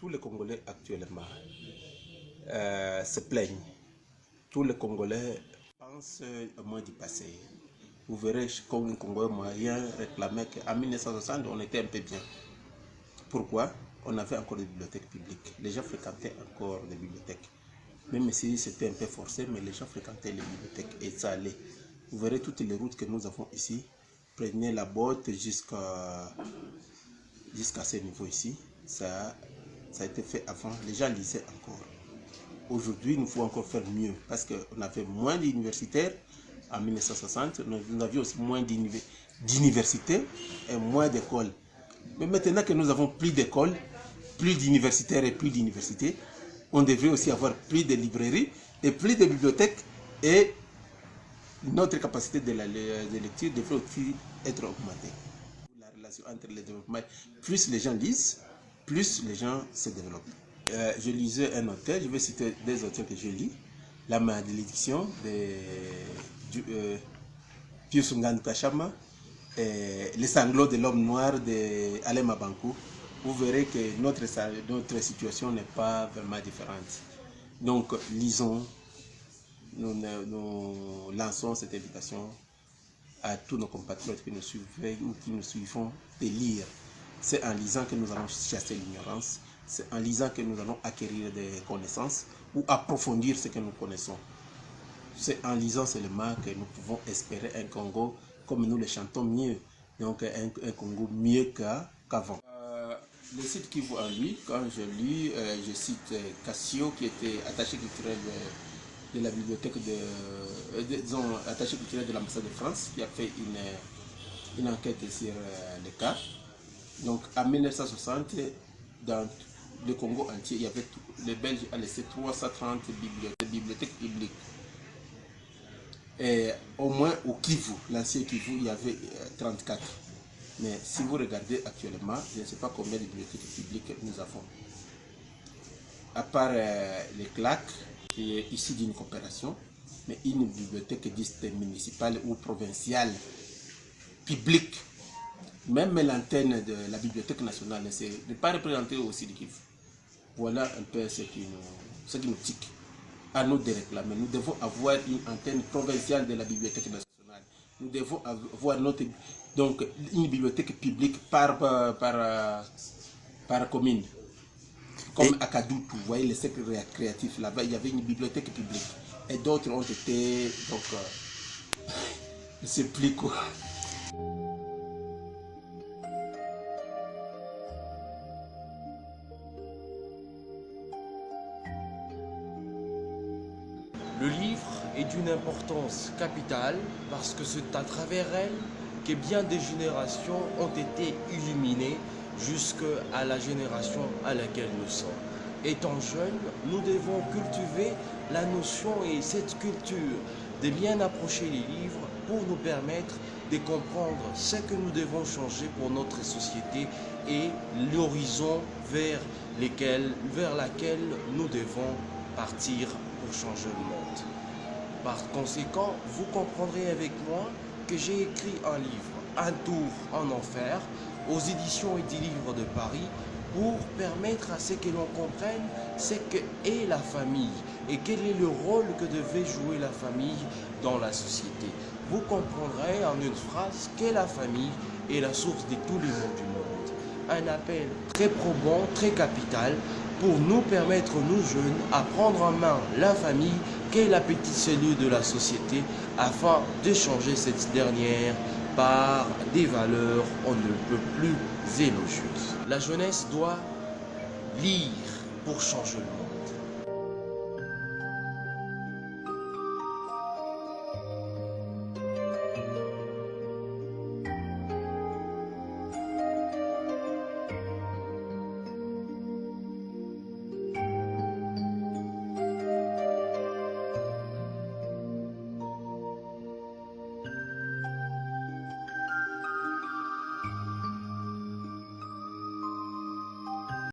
tous les Congolais actuellement se plaignent. Tous les Congolais pensent au moins du passé. Vous verrez comme un Congolais moyen réclamait qu'en 1960, on était un peu bien. Pourquoi? On avait encore des bibliothèques publiques. Les gens fréquentaient encore des bibliothèques. Même si c'était un peu forcé, mais les gens fréquentaient les bibliothèques et ça allait. Vous verrez toutes les routes que nous avons ici. Prenez la botte jusqu'à ce niveau ici. Ça a été fait avant. Les gens lisaient encore. Aujourd'hui, nous faut encore faire mieux parce qu'on avait moins d'universitaires en 1960. Nous avions aussi moins d'universités et moins d'écoles. Mais maintenant que nous avons plus d'écoles, plus d'universitaires et plus d'universités, on devrait aussi avoir plus de librairies et plus de bibliothèques et notre capacité de lecture devrait aussi être augmentée. La relation entre les développements, plus les gens lisent, plus les gens se développent. Je lisais un auteur, je vais citer des auteurs que je lis. La malédiction de Pius Ngani Kachama, Les sanglots de l'homme noir de Alain Mabankou. Vous verrez que notre situation n'est pas vraiment différente. Donc, lisons, nous lançons cette invitation à tous nos compatriotes qui nous suivent ou qui nous suivons de lire. C'est en lisant que nous allons chasser l'ignorance, c'est en lisant que nous allons acquérir des connaissances ou approfondir ce que nous connaissons. C'est en lisant seulement que nous pouvons espérer un Congo comme nous le chantons mieux, donc un Congo mieux qu'avant. Le site qui vaut en lui, quand je lis, je cite Cassio qui était attaché culturel de la bibliothèque attaché culturel de l'ambassade de France, qui a fait une enquête sur le cas. Donc en 1960, dans le Congo entier, il y avait les Belges ont laissé 330 bibliothèques publiques. Et au moins au Kivu, l'ancien Kivu, il y avait 34. Mais si vous regardez actuellement, je ne sais pas combien de bibliothèques publiques nous avons. À part les CLAC, qui est ici d'une coopération, mais une bibliothèque dite municipale ou provinciale, publique. Même l'antenne de la Bibliothèque nationale n'est pas représentée aussi du Kivu. Voilà un peu ce qui nous tique. À nous de réclamer. Nous devons avoir une antenne provinciale de la Bibliothèque nationale. Nous devons avoir donc une bibliothèque publique par commune. Comme à Kadoutou, vous voyez les cercles créatifs, là-bas, il y avait une bibliothèque publique. Et d'autres ont été, donc, je ne sais plus quoi. Le livre est d'une importance capitale parce que c'est à travers elle que bien des générations ont été illuminées jusqu'à la génération à laquelle nous sommes. Étant jeunes, nous devons cultiver la notion et cette culture de bien approcher les livres pour nous permettre de comprendre ce que nous devons changer pour notre société et l'horizon vers laquelle nous devons partir pour changer le monde. Par conséquent, vous comprendrez avec moi que j'ai écrit un livre, Un tour en enfer, aux éditions et des livres de Paris, pour permettre à ce que l'on comprenne ce qu'est la famille et quel est le rôle que devait jouer la famille dans la société. Vous comprendrez en une phrase que la famille est la source de tous les maux du monde. Un appel très probant, très capital, pour nous permettre, nous jeunes, à prendre en main la famille, qui est la petite cellule de la société, afin de changer cette dernière par des valeurs on ne peut plus élogieuses. La jeunesse doit lire pour changer le monde.